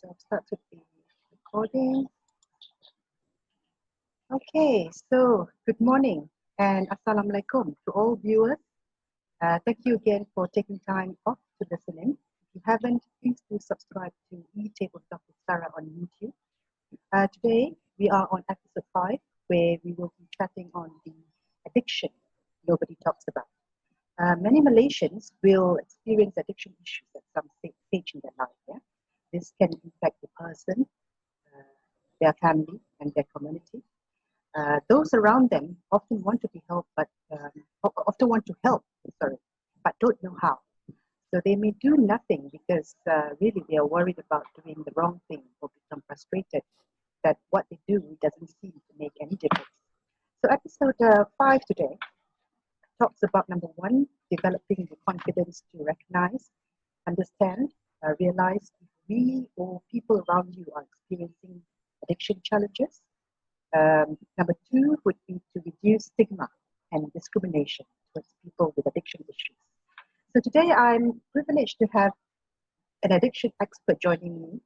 So I'll start with the recording. Okay, so good morning and Assalamualaikum to all viewers. Thank you again for taking time off to listen in. If you haven't, please do subscribe to E-Table Dr. Sarah on YouTube. Today, we are on episode 5, where we will be chatting on the addiction nobody talks about. Many Malaysians will experience addiction issues at some stage in their life. Yeah? This can impact the person, their family, and their community. Those around them often want to be helped, but often want to help, but don't know how. So they may do nothing because really they are worried about doing the wrong thing or become frustrated that what they do doesn't seem to make any difference. So episode 5 today talks about number 1, developing the confidence to recognize, understand, realize if we or people around you are experiencing addiction challenges. Number 2 would be to reduce stigma and discrimination towards people with addiction issues. So today I'm privileged to have an addiction expert joining me,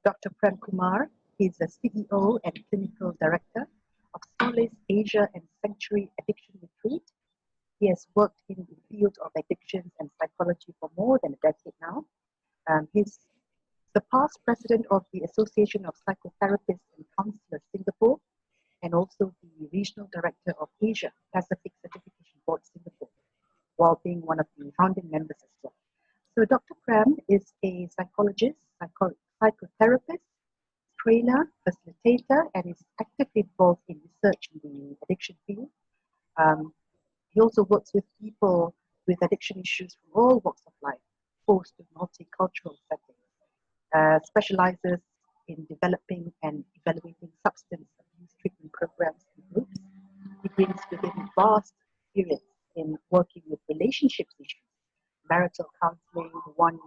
Dr. Prem Kumar. He's the CEO and Clinical Director of SOLACE Asia and Sanctuary Addiction Retreat. He has worked in the field of addictions and psychology for more than a decade now. He's the past president of the Association of Psychotherapists and Counselors Singapore, and also the regional director of Asia Pacific Certification Board Singapore, while being one of the founding members as well. So Dr. Prem is a psychologist, psychotherapist, trainer, facilitator, and is actively involved in research in the addiction field. He also works with people with addiction issues from all walks of life, exposed to multicultural settings, specializes in developing and evaluating substance abuse treatment programs and groups. He brings with him vast experience in working with relationships issues, marital counseling, one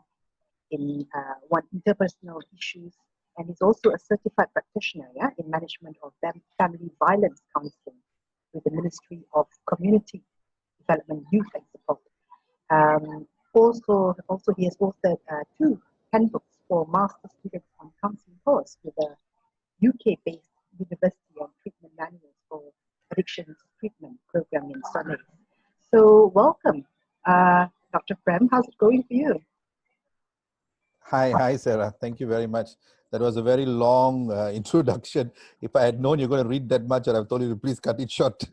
interpersonal issues, and he's also a certified practitioner in management of family violence counseling with the Ministry of Community Development, Youth and Support. Also, he has authored 2 handbooks for master students on counseling course with a UK-based university on treatment manuals for addictions treatment program in SOLACE. So welcome, Dr. Prem. How's it going for you? Hi, Sarah. Thank you very much. That was a very long introduction. If I had known you're going to read that much, I'd have told you to please cut it short.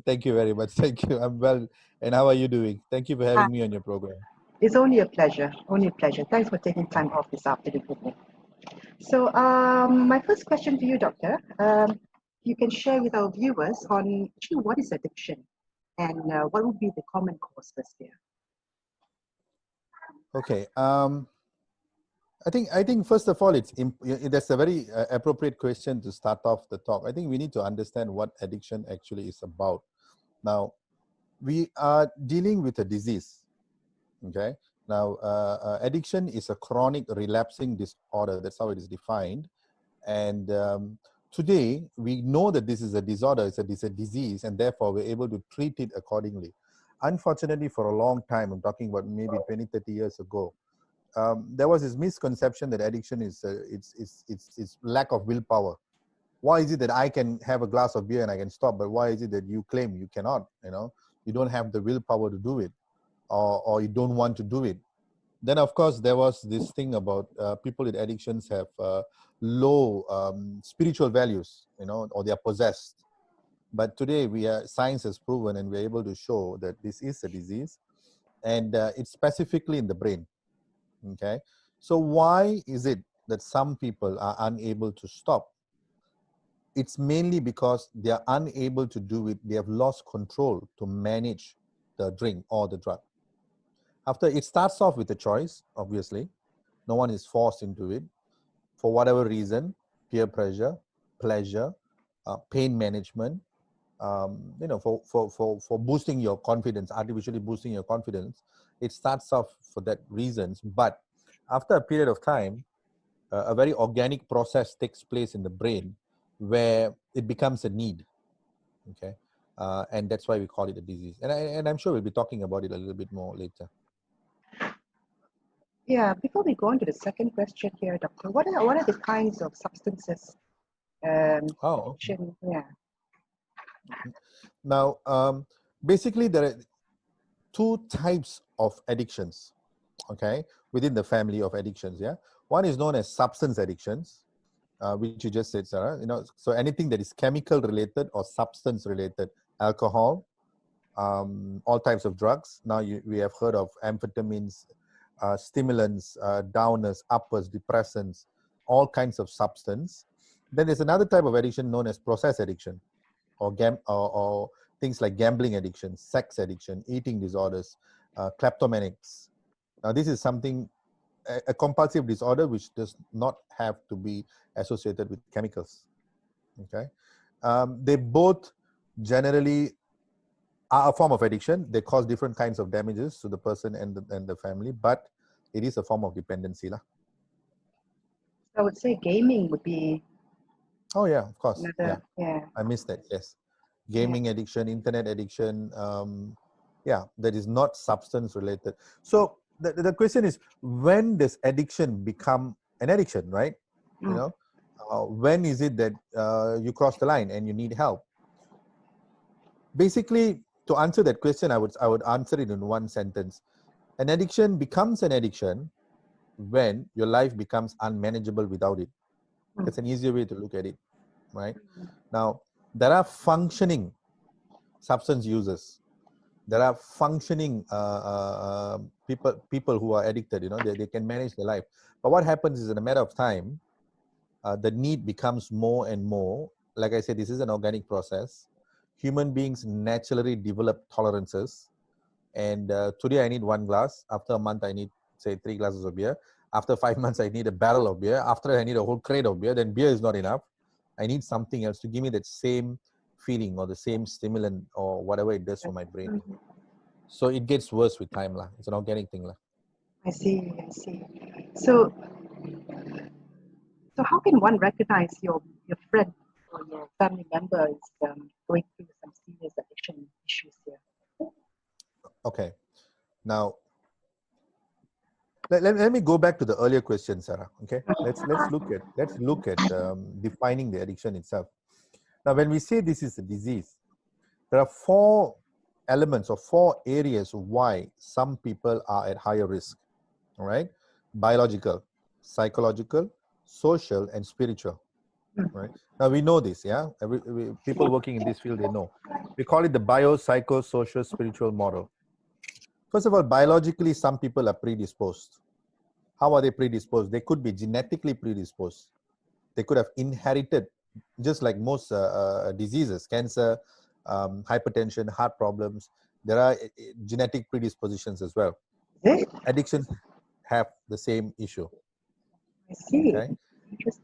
Thank you very much. Thank you. I'm well. And how are you doing? Thank you for having me on your program. It's only a pleasure. Only a pleasure. Thanks for taking time off this afternoon with me. So my first question to you, Doctor, you can share with our viewers on actually what is addiction and what would be the common causes there. Okay. I think first of all, that's a very appropriate question to start off the talk. I think we need to understand what addiction actually is about. Now, we are dealing with a disease. Okay. Now, addiction is a chronic relapsing disorder. That's how it is defined. And today, we know that this is a disorder, it's a disease, and therefore we're able to treat it accordingly. Unfortunately, for a long time, I'm talking about maybe 20, 30 years ago, there was this misconception that addiction is lack of willpower. Why is it that I can have a glass of beer and I can stop, but why is it that you claim you cannot? You don't have the willpower to do it, or you don't want to do it. Then, of course, there was this thing about people with addictions have low spiritual values, or they are possessed. But today, science has proven, and we're able to show that this is a disease, and it's specifically in the brain. Okay, so why is it that some people are unable to stop? It's mainly because they are unable to do it. They have lost control to manage the drink or the drug. After it starts off with a choice, obviously, no one is forced into it for whatever reason, peer pressure, pleasure, pain management, for boosting your confidence, artificially boosting your confidence. It starts off for that reasons, but after a period of time, a very organic process takes place in the brain where it becomes a need. Okay, and that's why we call it a disease. And I'm sure we'll be talking about it a little bit more later. Yeah, before we go on to the second question here, Doctor, what are the kinds of substances Oh, okay. addiction? Yeah. Now, basically, there are two types of addictions, okay, within the family of addictions. Yeah, one is known as substance addictions, which you just said, Sarah. You know, so anything that is chemical related or substance related, alcohol, all types of drugs. Now we have heard of amphetamines, stimulants, downers, uppers, depressants, all kinds of substance. Then there's another type of addiction known as process addiction, or things like gambling addiction, sex addiction, eating disorders, kleptomanics. Now this is something, a compulsive disorder which does not have to be associated with chemicals. Okay, they both generally are a form of addiction. They cause different kinds of damages to the person and the family, but it is a form of dependency lah. I would say gaming would be Oh yeah, of course. another. Yeah. I missed that. Yes, gaming addiction, internet addiction. Yeah, that is not substance related. So the question is, when does addiction become an addiction, right? You know, when is it that you cross the line and you need help? Basically, to answer that question, I would answer it in one sentence. An addiction becomes an addiction when your life becomes unmanageable without it. That's an easier way to look at it, right? Now, there are functioning substance users. There are functioning people who are addicted. You know, they can manage their life. But what happens is, in a matter of time, the need becomes more and more. Like I said, this is an organic process. Human beings naturally develop tolerances. And today I need 1 glass. After a month, I need, say, 3 glasses of beer. After 5 months, I need a barrel of beer. After, I need a whole crate of beer. Then beer is not enough. I need something else to give me that same feeling or the same stimulant or whatever it does for my brain. So it gets worse with time lah. It's an organic thing lah. I see. So how can one recognize your friend or your family member is going through some serious addiction issues here? Okay. Now, let me go back to the earlier question, Sarah. Okay, let's look at defining the addiction itself. Now, when we say this is a disease, there are 4 elements or 4 areas why some people are at higher risk. All right, biological, psychological, social, and spiritual. Right. Now we know this. Yeah, people working in this field, they know. We call it the biopsychosocial spiritual model. First of all, biologically, some people are predisposed. How are they predisposed? They could be genetically predisposed. They could have inherited, just like most diseases, cancer, hypertension, heart problems. There are genetic predispositions as well. Addictions have the same issue. I see. Okay.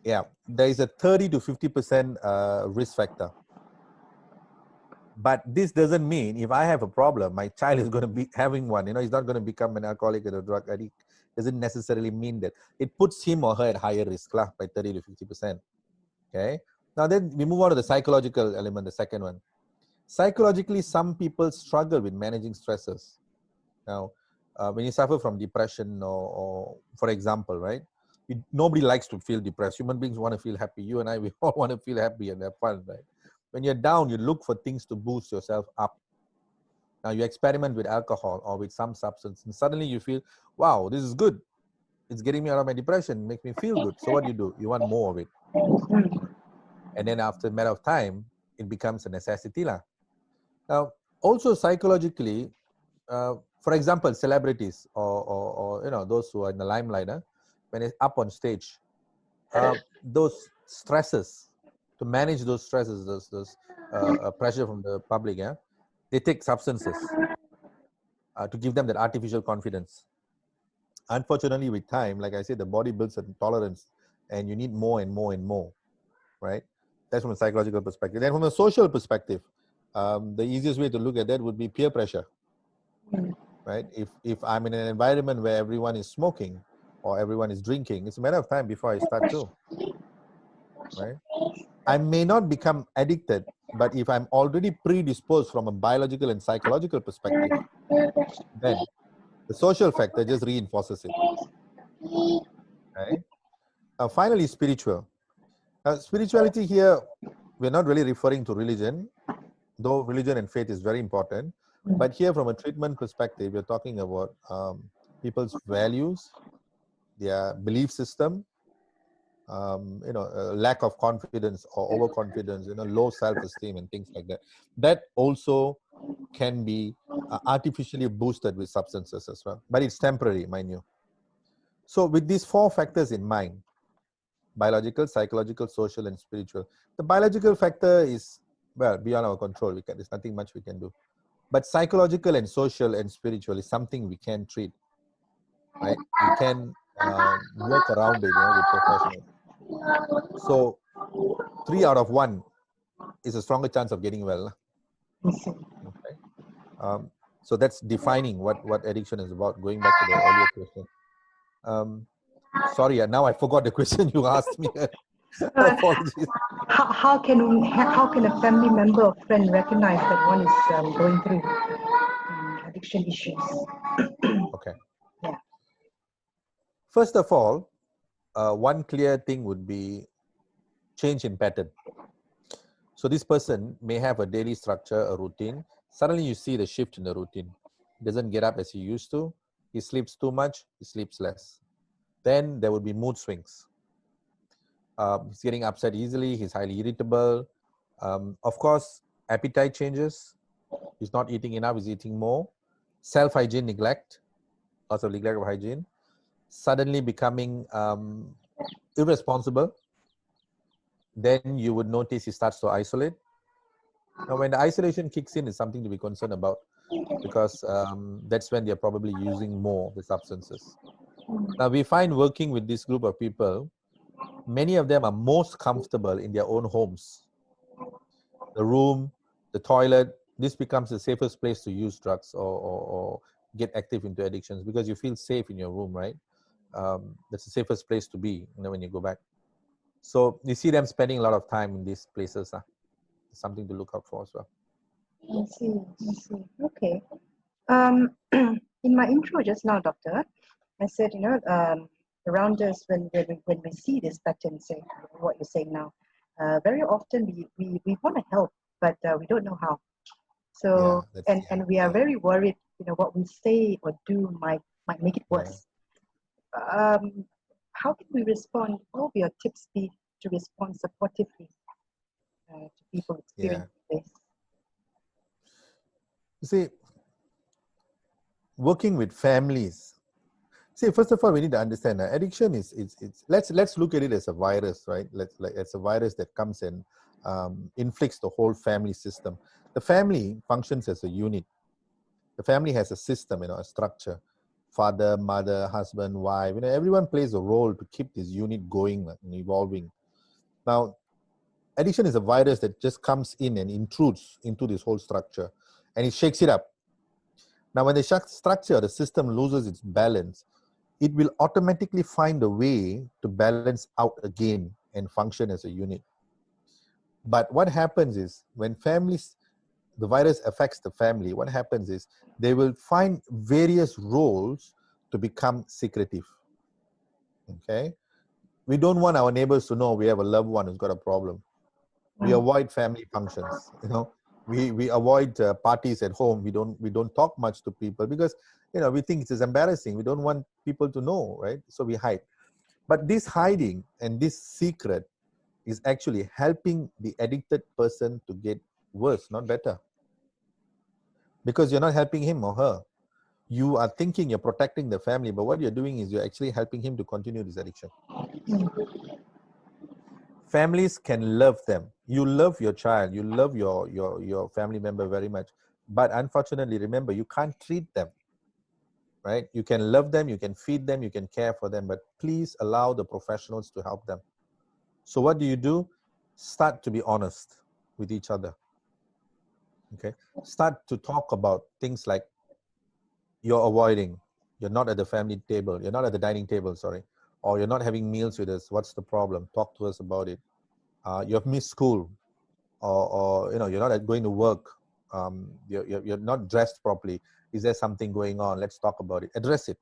Yeah, there is a 30 to 50% risk factor. But this doesn't mean if I have a problem, my child is going to be having one. You know, he's not going to become an alcoholic or a drug addict. Doesn't necessarily mean that. It puts him or her at higher risk lah, by 30 to 50%. Okay. Now then we move on to the psychological element, the second one. Psychologically, some people struggle with managing stresses. Now, when you suffer from depression or for example, right? Nobody likes to feel depressed. Human beings want to feel happy. You and I, we all want to feel happy and have fun, right? When you're down, you look for things to boost yourself up. Now you experiment with alcohol or with some substance and suddenly you feel, wow, this is good. It's getting me out of my depression, makes me feel good. So what do? You want more of it. And then after a matter of time, it becomes a necessity lah. Now, also psychologically, for example, celebrities or you know, those who are in the limelight, when it's up on stage, those stresses, to manage those stresses, those pressure from the public, they take substances to give them that artificial confidence. Unfortunately, with time, like I said, the body builds a tolerance and you need more and more and more, right? That's from a psychological perspective. Then from a social perspective, the easiest way to look at that would be peer pressure, right? If I'm in an environment where everyone is smoking or everyone is drinking, it's a matter of time before I start too, right? I may not become addicted, but if I'm already predisposed from a biological and psychological perspective, then the social factor just reinforces it. Right? Finally, spiritual. Spirituality here, we're not really referring to religion, though religion and faith is very important. But here, from a treatment perspective, we're talking about people's values, their belief system, lack of confidence or overconfidence, low self-esteem and things like that. That also can be artificially boosted with substances as well, but it's temporary, mind you. So with these 4 factors in mind, biological, psychological, social, and spiritual. The biological factor is, well, beyond our control. There's nothing much we can do. But psychological and social and spiritual is something we can treat, right? We can work around it, with professionals. So 3 out of 1 is a stronger chance of getting well. Okay. So that's defining what addiction is about, going back to the earlier question. Sorry, now I forgot the question you asked me. Apologies. How can a family member or friend recognize that one is going through addiction issues? Okay. Yeah. First of all, one clear thing would be change in pattern. So this person may have a daily structure, a routine. Suddenly you see the shift in the routine. He doesn't get up as he used to. He sleeps too much. He sleeps less. Then there would be mood swings. He's getting upset easily. He's highly irritable. Of course, appetite changes. He's not eating enough. He's eating more. Self-hygiene neglect. Lots of neglect of hygiene. Suddenly becoming irresponsible. Then you would notice he starts to isolate. Now, when the isolation kicks in, it's something to be concerned about, because that's when they're probably using more of the substances. Now, we find working with this group of people, many of them are most comfortable in their own homes. The room, the toilet, this becomes the safest place to use drugs or get active into addictions, because you feel safe in your room, right? That's the safest place to be, when you go back. So you see them spending a lot of time in these places. Something to look out for as well. I see. Okay. In my intro just now, doctor, I said, around us when we see this pattern, say what you're saying now, very often we want to help, but we don't know how. So and we are very worried, what we say or do might make it worse. How can we respond? What will your tips be to respond supportively to people experiencing this? You see, working with families. See, first of all, we need to understand that addiction is let's look at it as a virus, right? It's a virus that comes and inflicts the whole family system. The family functions as a unit. The family has a system, a structure. Father, mother, husband, wife, everyone plays a role to keep this unit going and evolving. Now, addiction is a virus that just comes in and intrudes into this whole structure, and it shakes it up. Now, when the structure, the system loses its balance, it will automatically find a way to balance out again and function as a unit. But what happens is, when the virus affects the family, what happens is they will find various roles to become secretive. Okay? We don't want our neighbors to know we have a loved one who's got a problem. We avoid family functions. We avoid parties at home. We don't talk much to people because we think it is embarrassing. We don't want people to know, right? So we hide. But this hiding and this secret is actually helping the addicted person to get worse, not better. Because you're not helping him or her. You are thinking you're protecting the family, but what you're doing is you're actually helping him to continue this addiction. Families can love them. You love your child, you love your family member very much. But unfortunately, remember, you can't treat them, right? You can love them, you can feed them, you can care for them, but please allow the professionals to help them. So what do? Start to be honest with each other. Okay? Start to talk about things like you're avoiding, you're not at the family table, you're not at the dining table, sorry, or you're not having meals with us. What's the problem? Talk to us about it. You have missed school, or you're not going to work. You're not dressed properly. Is there something going on? Let's talk about it. Address it.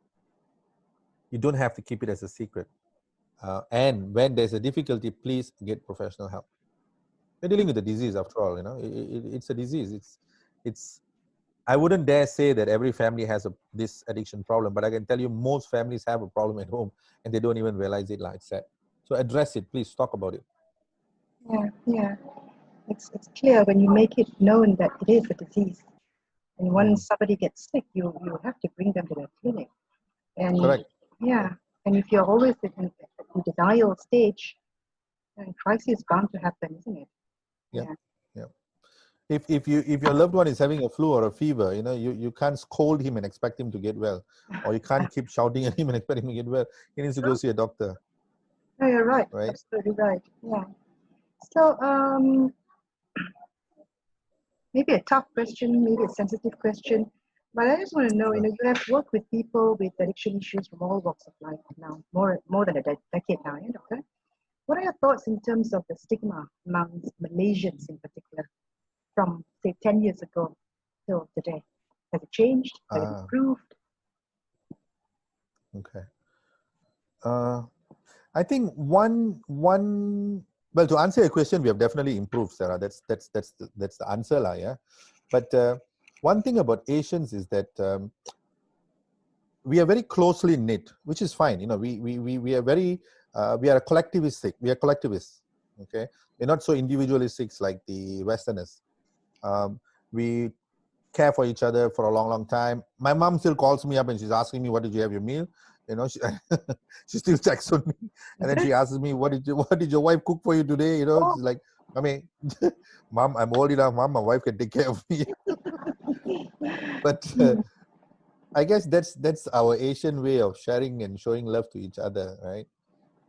You don't have to keep it as a secret. And when there's a difficulty, please get professional help. We're dealing with a disease after all, you know. It's a disease. It's. I wouldn't dare say that every family has this addiction problem, but I can tell you most families have a problem at home and they don't even realize it, like I said. So address it, please talk about it. Yeah, yeah. It's clear when you make it known that it is a disease. And once somebody gets sick, you have to bring them to the clinic. And Correct. yeah, and if you're always in denial stage, then crisis is bound to happen, isn't it? Yeah. Yeah. If your loved one is having a flu or a fever, you know, you can't scold him and expect him to get well, or you can't keep shouting at him and expect him to get well. He needs to go see a doctor. No, you're right. Right. Absolutely right. Yeah. So maybe a tough question, maybe a sensitive question, but I just want to know, you know, you have worked with people with addiction issues from all walks of life now, more than a decade now, yeah, doctor? What are your thoughts in terms of the stigma among Malaysians in particular from, say, 10 years ago till today? Has it changed? Has it improved? Okay. I think well, to answer your question, we have definitely improved, Sarah. That's the answer, lah. Yeah. But one thing about Asians is that we are very closely knit, which is fine. You know, we are very we are collectivistic. We are collectivists. Okay, we're not so individualistic like the Westerners. We care for each other for a long time. My mom still calls me up and she's asking me, "What did you have your meal?" You know, she still checks on me, and then she asks me, what did your wife cook for you today?" You know, it's like, I mean, Mom, I'm old enough. Mom, my wife can take care of me. But I guess that's our Asian way of sharing and showing love to each other, right?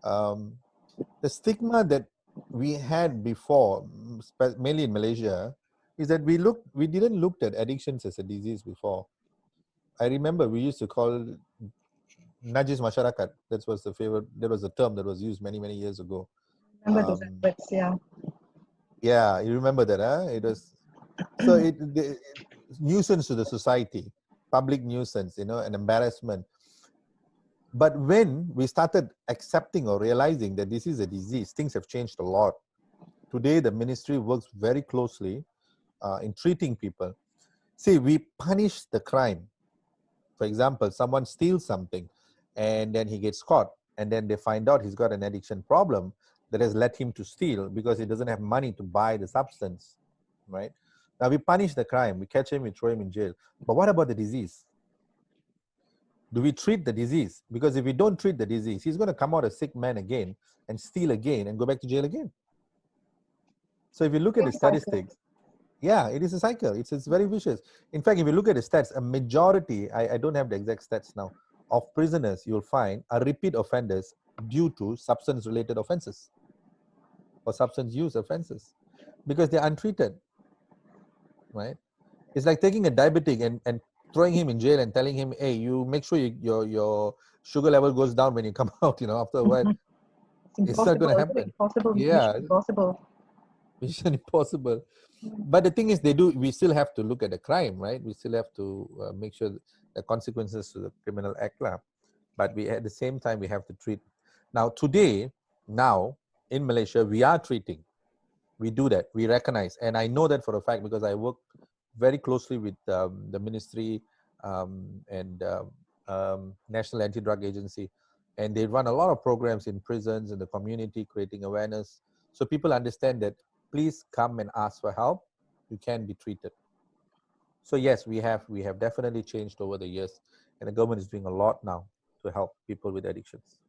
The stigma that we had before, mainly in Malaysia, is that we didn't look at addictions as a disease before. I remember we used to call najis masyarakat. That was the term that was used many years ago. Remember those adverts, yeah. Yeah, you remember that, huh? It was so nuisance to the society, public nuisance, you know, an embarrassment. But when we started accepting or realizing that this is a disease, things have changed a lot. Today, the ministry works very closely in treating people. See, we punish the crime. For example, someone steals something and then he gets caught, and then they find out he's got an addiction problem that has led him to steal because he doesn't have money to buy the substance, right? Now we punish the crime, we catch him, we throw him in jail. But what about the disease? Do we treat the disease? Because if we don't treat the disease, he's going to come out a sick man again and steal again and go back to jail again. So if you look at the statistics, yeah, it is a cycle. It's very vicious. In fact, if you look at the stats, a majority, I don't have the exact stats now, of prisoners you'll find are repeat offenders due to substance-related offenses or substance use offenses because they're untreated, right? It's like taking a diabetic and throwing him in jail and telling him, hey, you make sure your sugar level goes down when you come out, you know, after a while. It's not going to happen. Yeah. Mission impossible. But the thing is, we still have to look at the crime, right? We still have to make sure the consequences to the criminal act. But at the same time, we have to treat. Now, in Malaysia, we are treating. We do that. We recognize. And I know that for a fact because I work very closely with the ministry and National Anti-Drug Agency. And they run a lot of programs in prisons, in the community, creating awareness. So people understand that please come and ask for help. You can be treated. So yes, we have definitely changed over the years, and the government is doing a lot now to help people with addictions.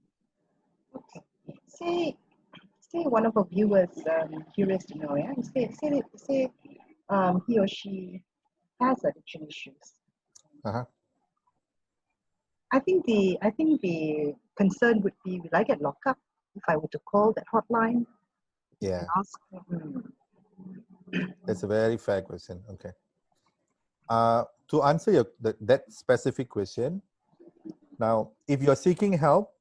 Okay. Say one of our viewers curious to know, yeah. Say he or she has addiction issues. I think the concern would be, will I get locked up if I were to call that hotline? Yeah. And ask. That's a very fair question. Okay. To answer that specific question, now, if you're seeking help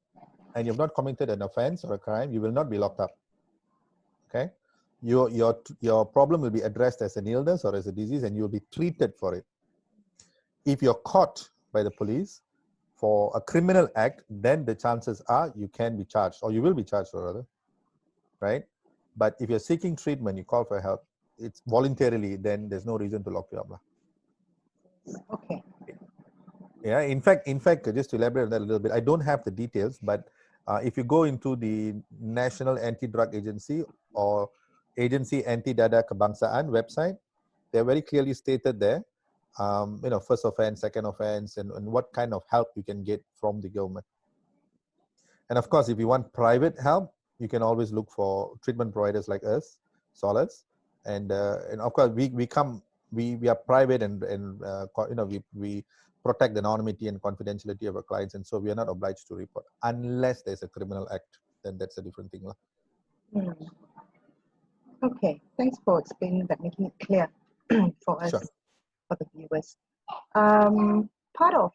and you've not committed an offense or a crime, you will not be locked up. Okay? Your problem will be addressed as an illness or as a disease, and you'll be treated for it. If you're caught by the police, for a criminal act, then the chances are you can be charged, or you will be charged, or rather, right? But if you're seeking treatment, you call for help, it's voluntarily, then there's no reason to lock you up. Okay. Yeah, in fact, just to elaborate on that a little bit, I don't have the details, but if you go into the National Anti-Drug Agency or Agency Anti-Dada Kebangsaan website, they're very clearly stated there, first offense, second offense, and what kind of help you can get from the government. And of course, if you want private help, you can always look for treatment providers like us, SOLACE, and of course we are private and we protect the anonymity and confidentiality of our clients, and so we are not obliged to report unless there's a criminal act. Then that's a different thing. Okay, thanks for explaining that, making it clear for us, Sure. for the viewers. Part of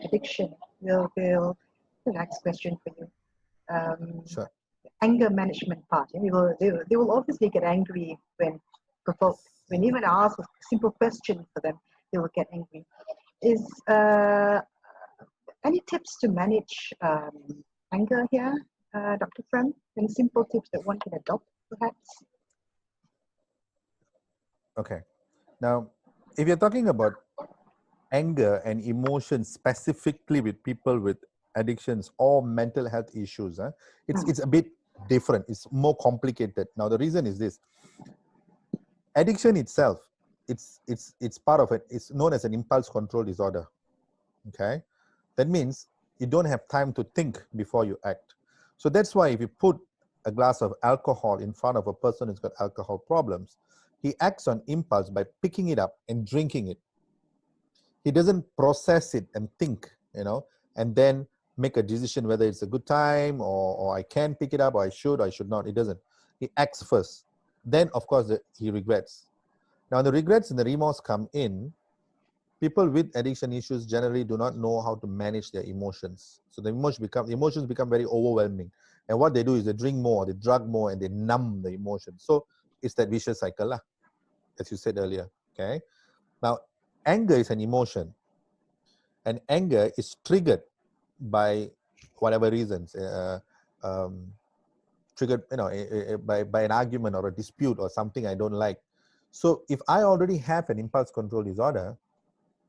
addiction will the next question for you. Sure. Anger management part. They will obviously get angry when provoked. When even ask a simple question for them, they will get angry. Is any tips to manage anger here, Dr. Prem? Any simple tips that one can adopt, perhaps? Okay. Now, if you're talking about anger and emotions specifically with people with addictions or mental health issues, it's a bit different. It's more complicated. Now, the reason is this: addiction itself, it's part of it. It's known as an impulse control disorder. Okay, that means you don't have time to think before you act. So that's why if you put a glass of alcohol in front of a person who's got alcohol problems, he acts on impulse by picking it up and drinking it. He doesn't process it and think, and then make a decision whether it's a good time or I can pick it up or I should not. It doesn't. He acts first. Then, of course, he regrets. Now, the regrets and the remorse come in. People with addiction issues generally do not know how to manage their emotions. So the emotions become very overwhelming. And what they do is they drink more, they drug more, and they numb the emotions. So it's that vicious cycle, as you said earlier. Okay. Now, anger is an emotion, and anger is triggered by whatever reasons, triggered by an argument or a dispute or something I don't like. So if I already have an impulse control disorder,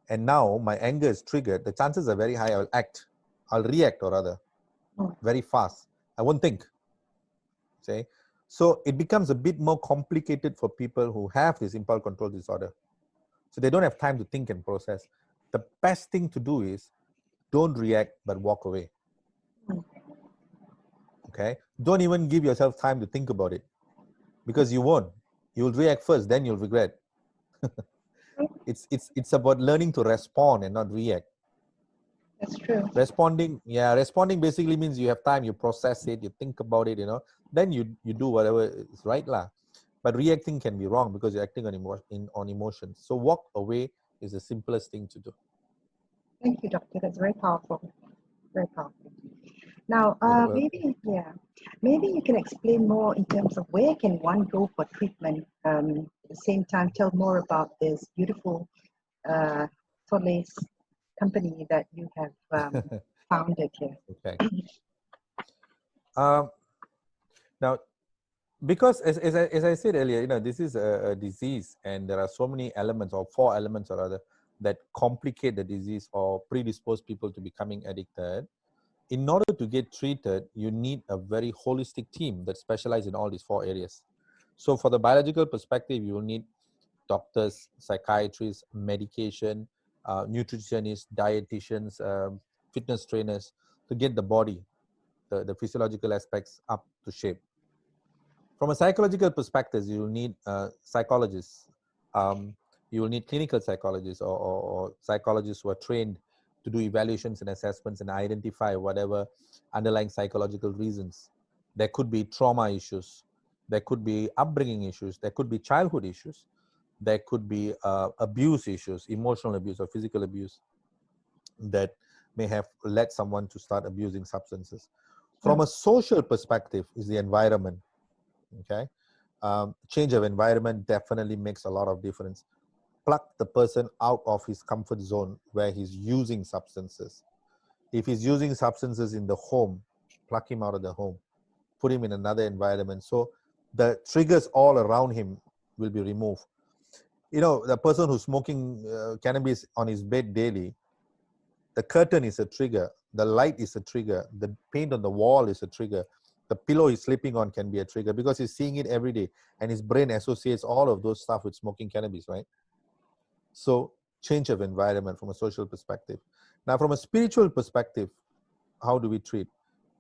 and now my anger is triggered, the chances are very high I'll react or rather very fast. I won't think. See? So it becomes a bit more complicated for people who have this impulse control disorder. So they don't have time to think and process. The best thing to do is don't react, but walk away. Okay? Don't even give yourself time to think about it, because you won't. You'll react first, then you'll regret. It's about learning to respond and not react. That's true. Responding basically means you have time, you process it, you think about it, then you do whatever is right lah. But reacting can be wrong because you're acting on emotions. So walk away is the simplest thing to do. Thank you, doctor. That's very powerful. Very powerful. Now, maybe you can explain more in terms of where can one go for treatment. At the same time, tell more about this beautiful SOLACE company that you have founded here. Okay. Now, because as I said earlier, this is a disease, and there are so many elements, or 4 elements or other, that complicate the disease or predispose people to becoming addicted. In order to get treated, you need a very holistic team that specializes in all these 4 areas. So for the biological perspective, you will need doctors, psychiatrists, medication, nutritionists, dietitians, fitness trainers, to get the body, the physiological aspects up to shape. From a psychological perspective, you will need psychologists. You will need clinical psychologists or psychologists who are trained to do evaluations and assessments and identify whatever underlying psychological reasons. There could be trauma issues. There could be upbringing issues. There could be childhood issues. There could be abuse issues, emotional abuse or physical abuse that may have led someone to start abusing substances. From a social perspective is the environment. Okay, change of environment definitely makes a lot of difference. Pluck the person out of his comfort zone where he's using substances. If he's using substances in the home, pluck him out of the home, put him in another environment. So the triggers all around him will be removed. You know, the person who's smoking cannabis on his bed daily, the curtain is a trigger, the light is a trigger, the paint on the wall is a trigger, the pillow he's sleeping on can be a trigger because he's seeing it every day and his brain associates all of those stuff with smoking cannabis, right? So change of environment from a social perspective. Now, from a spiritual perspective, how do we treat?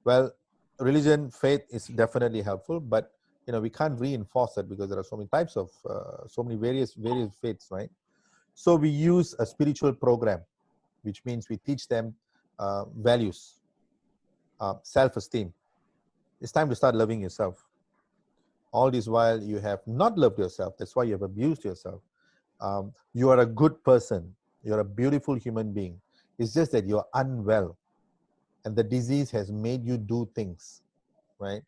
Well, religion, faith is definitely helpful, but you know, we can't reinforce it because there are so many types of, so many various faiths, right? So we use a spiritual program, which means we teach them values, self-esteem. It's time to start loving yourself. All this while you have not loved yourself, that's why you have abused yourself. You are a good person. You're a beautiful human being. It's just that you're unwell. And the disease has made you do things, right?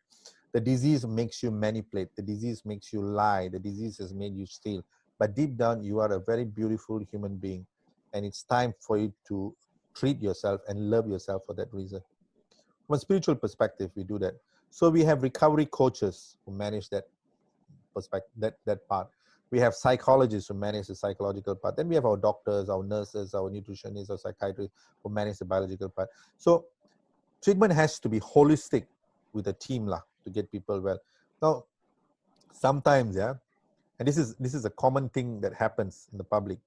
The disease makes you manipulate. The disease makes you lie. The disease has made you steal. But deep down, you are a very beautiful human being. And it's time for you to treat yourself and love yourself for that reason. From a spiritual perspective, we do that. So we have recovery coaches who manage that perspective, that part. We have psychologists who manage the psychological part. Then we have our doctors, our nurses, our nutritionists, our psychiatrists who manage the biological part. So treatment has to be holistic with a team to get people well. Now, sometimes, yeah, and this is a common thing that happens in the public.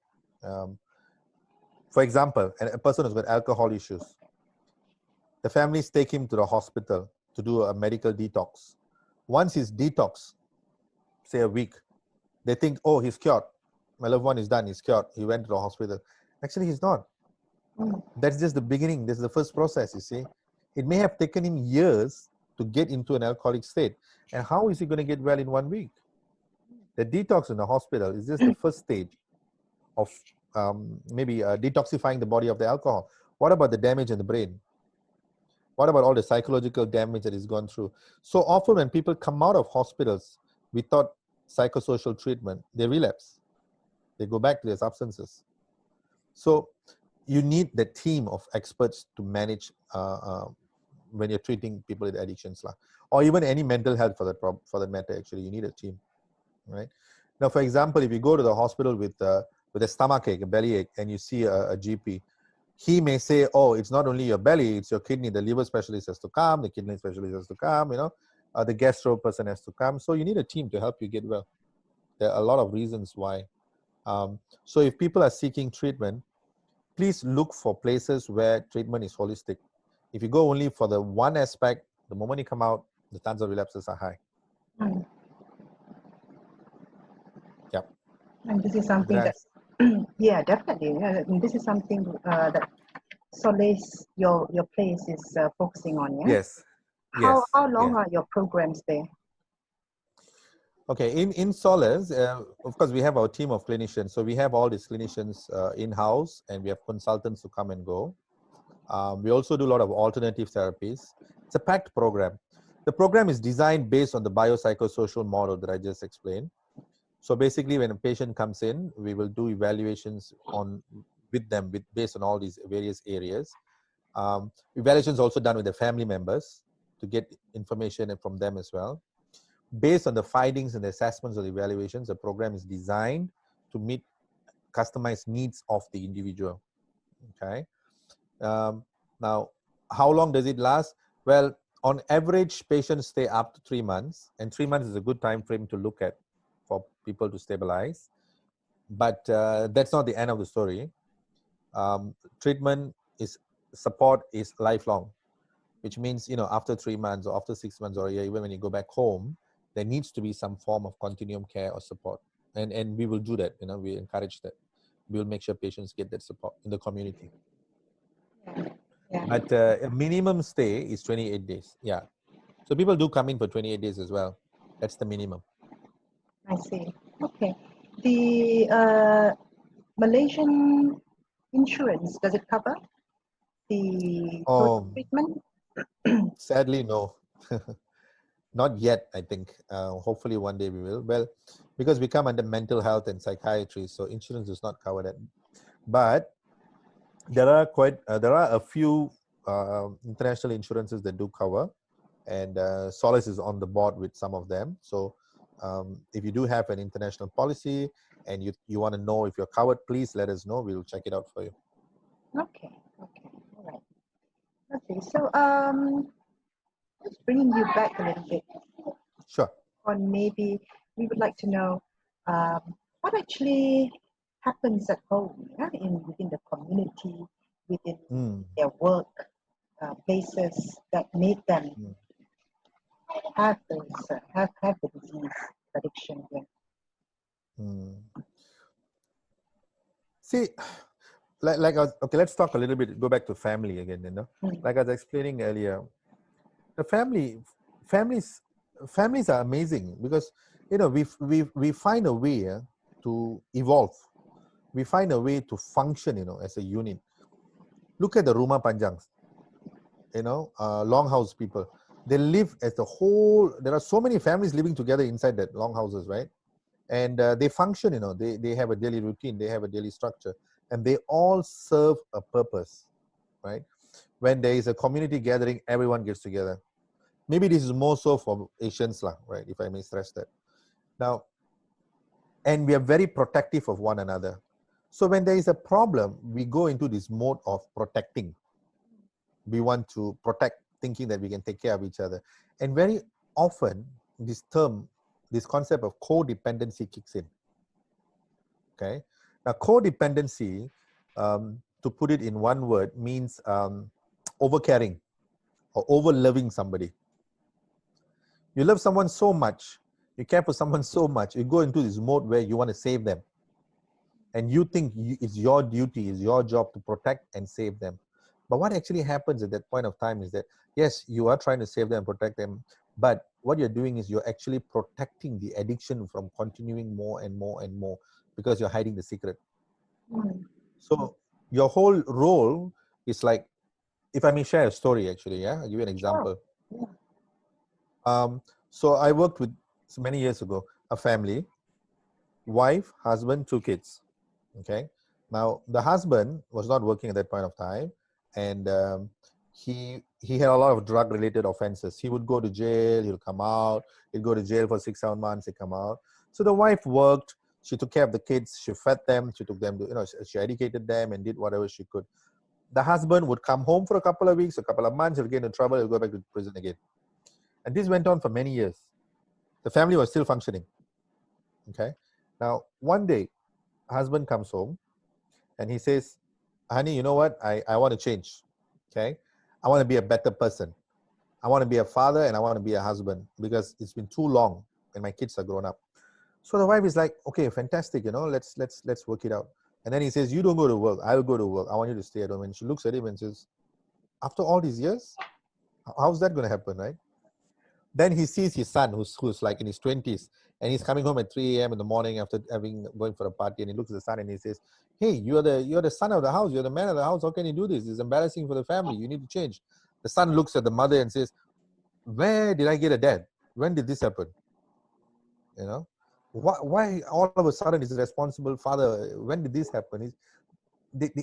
For example, a person who's got alcohol issues, the families take him to the hospital to do a medical detox. Once he's detoxed, say a week, they think, oh, he's cured. My loved one is done, he's cured. He went to the hospital. Actually, he's not. That's just the beginning. This is the first process, you see. It may have taken him years to get into an alcoholic state. And how is he going to get well in 1 week? The detox in the hospital is just the first stage of maybe detoxifying the body of the alcohol. What about the damage in the brain? What about all the psychological damage that is gone through? So often when people come out of hospitals without psychosocial treatment, they relapse. They go back to their substances. So you need the team of experts to manage when you're treating people with addictions, or even any mental health for that matter. Actually, you need a team, right? Now, for example, if you go to the hospital with a stomach ache, a belly ache, and you see a GP, he may say, oh, it's not only your belly, it's your kidney. The liver specialist has to come, the kidney specialist has to come, the gastro person has to come. So you need a team to help you get well. There are a lot of reasons why. So if people are seeking treatment, please look for places where treatment is holistic. If you go only for the one aspect, the moment you come out, the chances of relapses are high. Yep. And this is something that, yeah, definitely. And this is something that SOLACE, your place, is focusing on, yeah? Yes. How long are your programs there? Okay, in SOLACE, of course, we have our team of clinicians. So we have all these clinicians in-house, and we have consultants who come and go. We also do a lot of alternative therapies. It's a packed program. The program is designed based on the biopsychosocial model that I just explained. So basically, when a patient comes in, we will do evaluations with them based on all these various areas. Evaluations also done with the family members to get information from them as well. Based on the findings and the assessments of the evaluations, the program is designed to meet customized needs of the individual. Okay. Now, how long does it last? Well, on average, patients stay up to 3 months, and 3 months is a good time frame to look at for people to stabilize. But that's not the end of the story. Support is lifelong, which means, after 3 months or after 6 months or a year, even when you go back home, there needs to be some form of continuum care or support. And we will do that, we encourage that. We'll make sure patients get that support in the community. Yeah. But a minimum stay is 28 days. Yeah. So people do come in for 28 days as well. That's the minimum. I see. Okay. The Malaysian insurance, does it cover the treatment? Sadly, no. Not yet, I think. Hopefully one day we will. Well, because we come under mental health and psychiatry, so insurance does not cover that. But there are a few international insurances that do cover, and SOLACE is on the board with some of them. So if you do have an international policy and you want to know if you're covered, please let us know. We'll check it out for you. Okay, okay, all right. Okay, so just bringing you back a little bit Sure. on maybe we would like to know what actually happens at home, within the community, within their work places that made them have those have the disease addiction. Yeah. See, like I was, okay, let's talk a little bit, go back to family again, you know. Like I was explaining earlier, the families are amazing because, you know, we find a way to evolve. We find a way to function, you know, as a unit. Look at the Rumah Panjangs, you know, longhouse people. They live as a whole. There are so many families living together inside that longhouses, right? And they function, you know, they have a daily routine, they have a daily structure, and they all serve a purpose, right? When there is a community gathering, everyone gets together. Maybe this is more so for Asians, right? If I may stress that. Now, and we are very protective of one another. So when there is a problem, we go into this mode of protecting. We want to protect, thinking that we can take care of each other. And very often, this concept of codependency kicks in. Okay. Now, codependency, to put it in one word, means overcaring or over-loving somebody. You love someone so much, you care for someone so much, you go into this mode where you want to save them. And you think it's your duty, it's your job to protect and save them. But what actually happens at that point of time is that, yes, you are trying to save them, protect them, but what you're doing is you're actually protecting the addiction from continuing more and more and more because you're hiding the secret. So your whole role is like, if I may share a story actually, yeah, I'll give you an example. So I worked with, many years ago, a family, wife, husband, 2 kids. Okay. Now the husband was not working at that point of time, and he had a lot of drug related offenses. He would go to jail, he'll come out, he'd go to jail for 6-7 months, he'd come out. So the wife worked, she took care of the kids, she fed them, she took them to, you know, she educated them and did whatever she could. The husband would come home for a couple of weeks, a couple of months, he'll get into trouble, he'll go back to prison again. And this went on for many years. The family was still functioning. Okay. Now, one day, husband comes home and he says, honey, you know what? I want to change. Okay. I want to be a better person. I want to be a father and I want to be a husband because it's been too long and my kids are grown up. So the wife is like, okay, fantastic. You know, let's work it out. And then he says, you don't go to work. I'll go to work. I want you to stay at home. And she looks at him and says, after all these years, how's that going to happen, right? Then he sees his son, who's like in his 20s, and he's coming home at 3 a.m. in the morning after going for a party, and he looks at the son and he says, hey, you're the son of the house, you're the man of the house, how can you do this? It's embarrassing for the family, you need to change. The son looks at the mother and says, where did I get a dad? When did this happen? You know, why all of a sudden is a responsible father? When did this happen?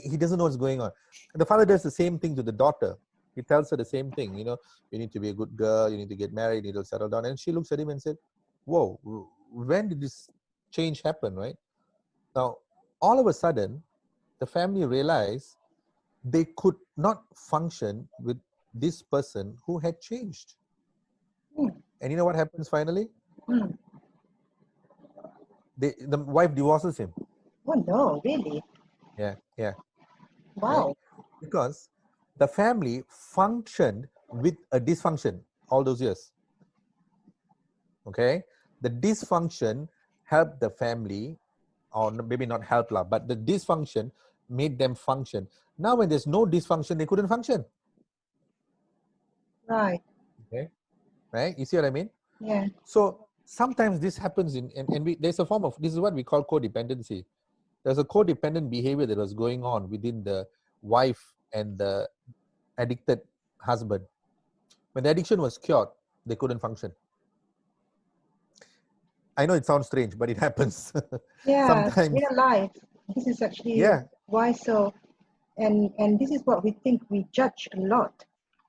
He doesn't know what's going on. The father does the same thing to the daughter. He tells her the same thing, you know, you need to be a good girl, you need to get married, you need to settle down. And she looks at him and said, whoa, when did this change happen, right? Now, all of a sudden, the family realized they could not function with this person who had changed. And you know what happens finally? The wife divorces him. Oh no, really? Yeah. Wow. Right? Because the family functioned with a dysfunction all those years. Okay, the dysfunction helped the family, or maybe not help, but the dysfunction made them function. Now, when there's no dysfunction, they couldn't function. Right. Okay, right? You see what I mean? Yeah. So sometimes this happens there's a form of, this is what we call codependency. There's a codependent behavior that was going on within the wife and the addicted husband. When the addiction was cured, they couldn't function. I know it sounds strange, but it happens. Yeah, Sometimes. real life. This is actually Yeah. why so And this is what we think. We judge a lot.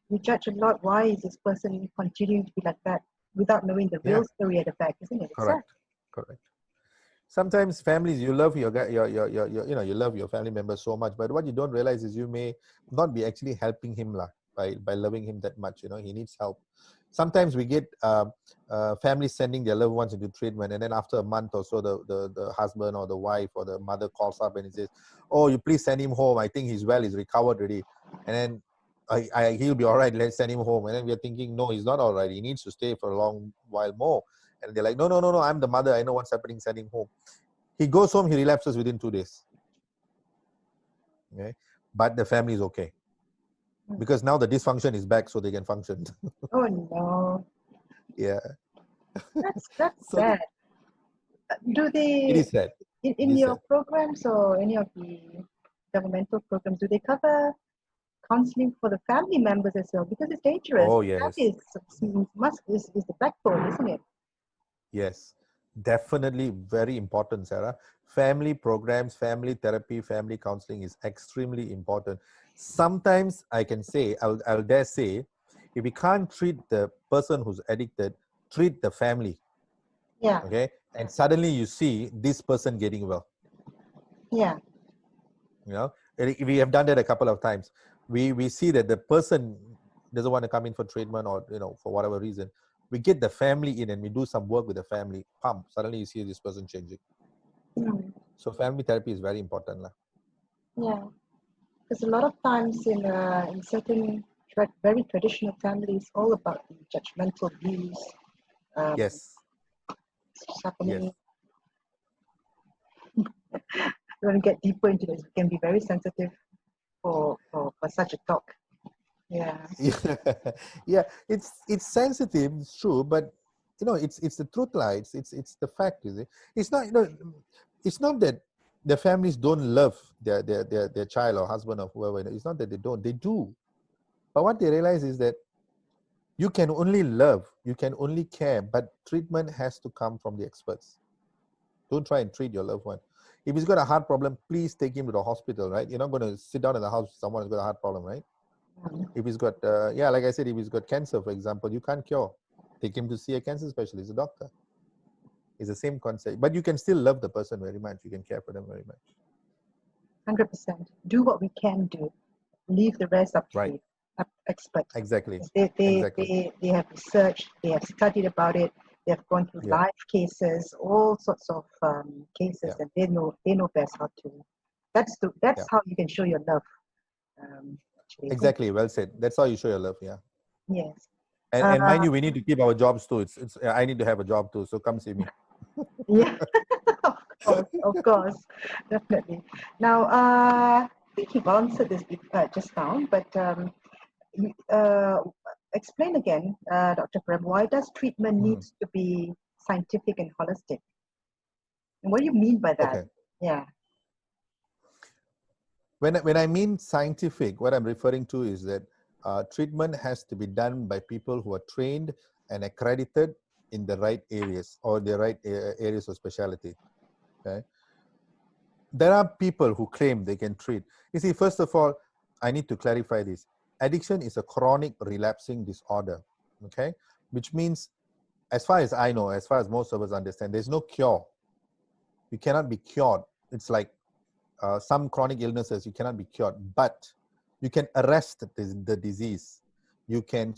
We judge a lot. Why is this person continuing to be like that without knowing the Yeah, real story at the back, isn't it? It's sad. correct, correct. Sometimes families, you love you love your family members so much, but what you don't realize is you may not be actually helping him lah, by loving him that much. He needs help. Sometimes we get families sending their loved ones into treatment, and then after a month or so, the husband or the wife or the mother calls up and he says, "Oh, you please send him home. I think he's well. He's recovered already." And then he'll be all right. Let's send him home. And then we're thinking, no, he's not all right. He needs to stay for a long while more. And they're like, no, no, no, no. I'm the mother. I know what's happening. Send him home. He goes home. He relapses within 2 days. Okay, but the family is okay because now the dysfunction is back, so they can function. Oh no. Yeah. That's So sad. Do it they is sad. in your programs or any of the governmental programs, do they cover counseling for the family members as well? Because it's dangerous. Oh, The yes. family is the backbone, isn't it? Yes, definitely very important, Sarah. Family programs, family therapy, family counseling is extremely important. Sometimes I can say, I'll dare say, if we can't treat the person who's addicted, treat the family. Yeah. Okay. And suddenly you see this person getting well. Yeah. We have done that a couple of times. We see that the person doesn't want to come in for treatment or, for whatever reason. We get the family in and we do some work with the family. Suddenly you see this person changing. Mm. So family therapy is very important. Yeah. Because a lot of times in certain very traditional families, all about the judgmental views. Yes. Happening. Yes. When we get deeper into this, we can be very sensitive for such a talk. Yeah. Yeah, it's sensitive, it's true, but it's the truth lie. It's the fact, is it? It's not it's not that the families don't love their child or husband or whoever. It's not that they don't, they do. But what they realize is that you can only love, you can only care, but treatment has to come from the experts. Don't try and treat your loved one. If he's got a heart problem, please take him to the hospital, right? You're not going to sit down in the house with someone who's got a heart problem, right? If he's got, like I said, if he's got cancer, for example, you can't cure. Take him to see a cancer specialist, a doctor. It's the same concept. But you can still love the person very much. You can care for them very much. 100%. Do what we can do. Leave the rest up to experts. Exactly. They have researched, they have studied about it, they have gone through live cases, all sorts of cases, and they know best how to. That's how you can show your love. Exactly. Well said. That's how you show your love. Yeah. Yes. And mind you, we need to keep our jobs too. I need to have a job too. So come see me. Yeah. of course, definitely. Now, I think you've answered this just now, but explain again, Dr. Prem, why does treatment needs to be scientific and holistic? And what do you mean by that? Okay. Yeah. When I mean scientific, what I'm referring to is that treatment has to be done by people who are trained and accredited in the right areas or the right areas of specialty. Okay. There are people who claim they can treat. You see, first of all, I need to clarify this. Addiction is a chronic relapsing disorder. Okay, which means, as far as I know, as far as most of us understand, there's no cure. You cannot be cured. It's like some chronic illnesses, you cannot be cured, but you can arrest the disease. You can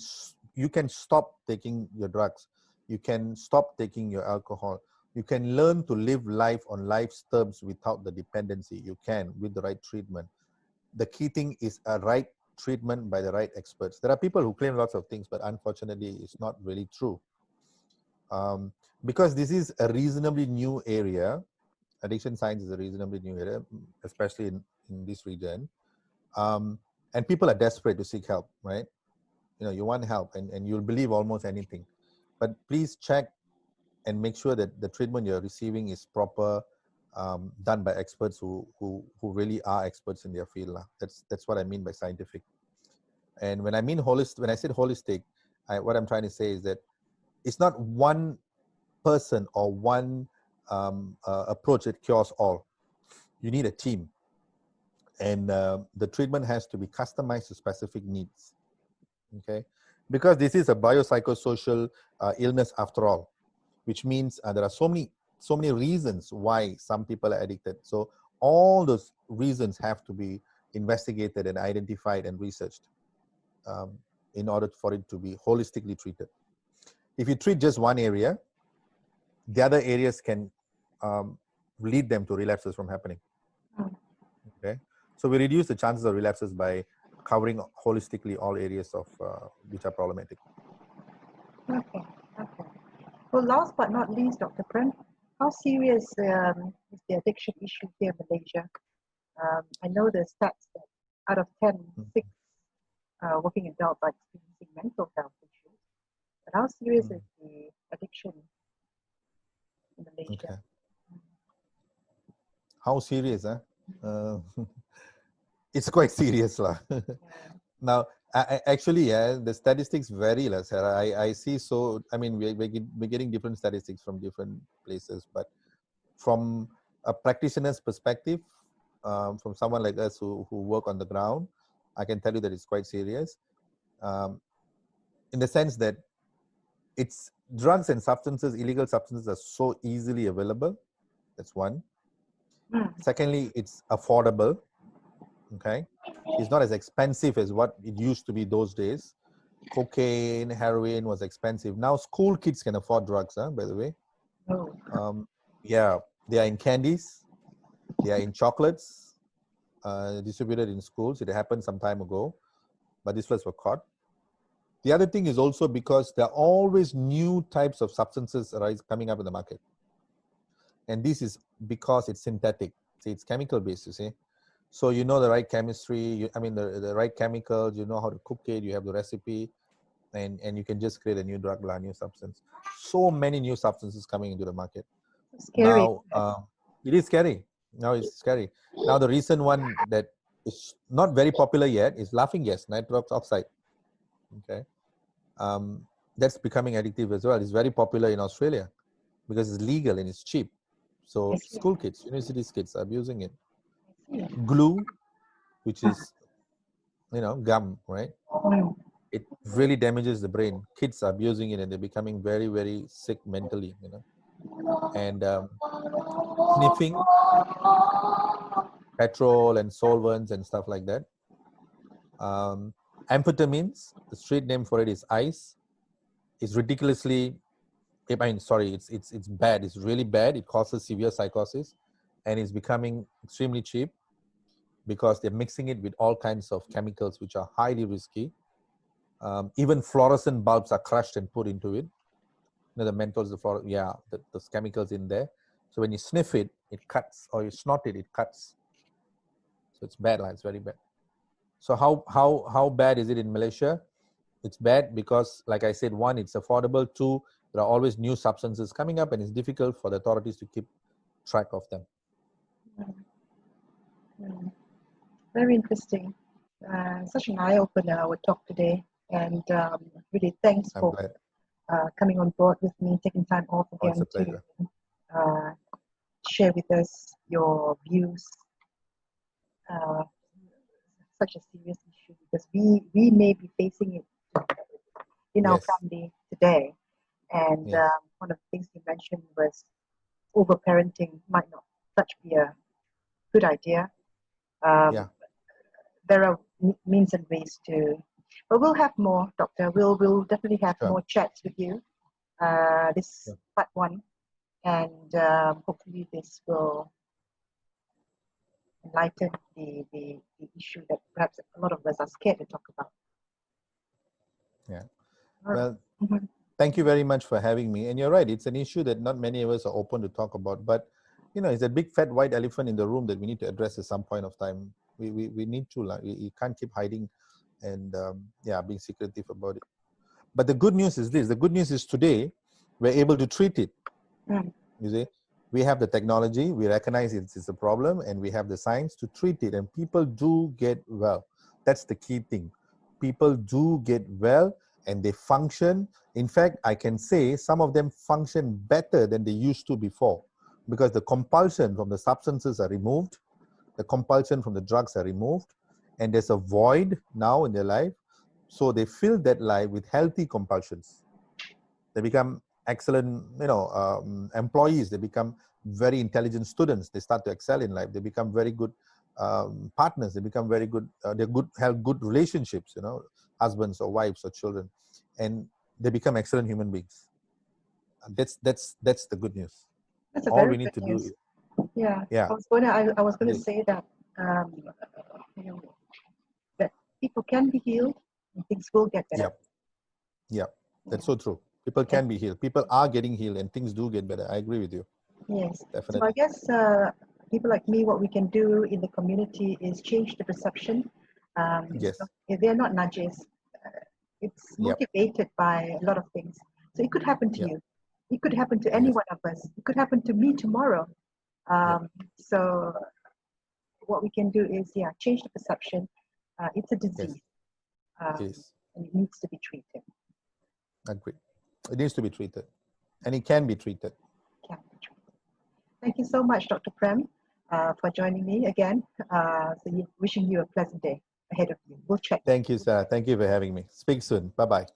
stop taking your drugs. You can stop taking your alcohol. You can learn to live life on life's terms without the dependency. You can with the right treatment. The key thing is a right treatment by the right experts. There are people who claim lots of things, but unfortunately, it's not really true. Because this is a reasonably new area. Addiction science is a reasonably new area, especially in this region. And people are desperate to seek help, right? You want help and you'll believe almost anything. But please check and make sure that the treatment you're receiving is proper, done by experts who really are experts in their field. That's what I mean by scientific. And when I mean holistic, when I said holistic, what I'm trying to say is that it's not one person or one approach that cures all. You need a team. And the treatment has to be customized to specific needs. Okay, because this is a biopsychosocial illness after all, which means there are so many reasons why some people are addicted. So all those reasons have to be investigated and identified and researched in order for it to be holistically treated. If you treat just one area, the other areas can lead them to relapses from happening. Okay, so we reduce the chances of relapses by covering holistically all areas of which are problematic. Okay, okay. Well, last but not least, Dr. Prem, how serious is the addiction issue here in Malaysia? I know the stats that out of 10, 6 working adults are experiencing mental health issues. But how serious is the addiction in Malaysia? Okay. How serious, huh? It's quite serious, lah. Now, actually, the statistics vary, lah, Sarah. I see. So, I mean, we're getting different statistics from different places, but from a practitioner's perspective, from someone like us who work on the ground, I can tell you that it's quite serious, in the sense that it's drugs and substances, illegal substances are so easily available. That's one. Secondly, it's affordable. Okay, it's not as expensive as what it used to be those days. Cocaine, heroin was expensive. Now school kids can afford drugs, by the way. Yeah, they are in candies, they are in chocolates, distributed in schools. It happened some time ago, but these fellas were caught. The other thing is also because there are always new types of substances coming up in the market. And this is because it's synthetic. See, it's chemical based, you see. So you know the right chemistry, the right chemicals, you know how to cook it, you have the recipe, and you can just create a new drug, a new substance. So many new substances coming into the market. Scary. Now, it is scary. Now it's scary. Now the recent one that is not very popular yet is laughing gas, nitrous oxide. Okay, that's becoming addictive as well. It's very popular in Australia because it's legal and it's cheap. So school kids, university kids are abusing it. Glue, which is, gum, right? It really damages the brain. Kids are abusing it and they're becoming very, very sick mentally, And sniffing, petrol and solvents and stuff like that. Amphetamines, the street name for it is ice. It's ridiculously, it's bad. It's really bad. It causes severe psychosis, and it's becoming extremely cheap because they're mixing it with all kinds of chemicals which are highly risky. Even fluorescent bulbs are crushed and put into it. The menthols, those chemicals in there. So when you sniff it, it cuts, or you snort it, it cuts. So it's bad, it's very bad. So how bad is it in Malaysia? It's bad because, like I said, one, it's affordable. Two, there are always new substances coming up, and it's difficult for the authorities to keep track of them. Very interesting. Such an eye-opener, our talk today. And really thanks for coming on board with me, taking time off again to share with us your views. Such a serious issue because we may be facing it in our family today. And one of the things you mentioned was overparenting might not such be a good idea. There are means and ways to, but we'll have more, Doctor. We'll definitely have more chats with you. This part one, and hopefully this will enlighten the issue that perhaps a lot of us are scared to talk about. Yeah. Well, thank you very much for having me. And you're right, it's an issue that not many of us are open to talk about, but it's a big fat white elephant in the room that we need to address at some point of time. We need to, you can't keep hiding and being secretive about it. But the good news is this, the good news is today we're able to treat it. You see, we have the technology, we recognize it's a problem, and we have the science to treat it, and people do get well. That's the key thing. People do get well and they function. In fact, I can say some of them function better than they used to before because the compulsion from the substances are removed. the compulsion from the drugs are removed, and there's a void now in their life. So they fill that life with healthy compulsions. They become excellent, employees. They become very intelligent students. They start to excel in life. They become very good partners. They become very good. Have good relationships. Husbands or wives or children, and they become excellent human beings. That's the good news. That's a All very we need good to do news. is, Yeah. yeah. I was going to Yes. say that that people can be healed and things will get better. Yeah. That's so true. People can be healed. People are getting healed and things do get better. I agree with you. Yes. Definitely. So I guess people like me, what we can do in the community is change the perception. Yes. They're not nudges. It's motivated by a lot of things. So it could happen to you. It could happen to any one of us. It could happen to me tomorrow. So what we can do is, change the perception. It's a disease. Yes. And it needs to be treated. Agreed. It needs to be treated. And it can be treated. Thank you so much, Dr. Prem, for joining me again. Wishing you a pleasant day ahead of you. We'll check. Thank you, Sarah. Thank you for having me. Speak soon. Bye-bye.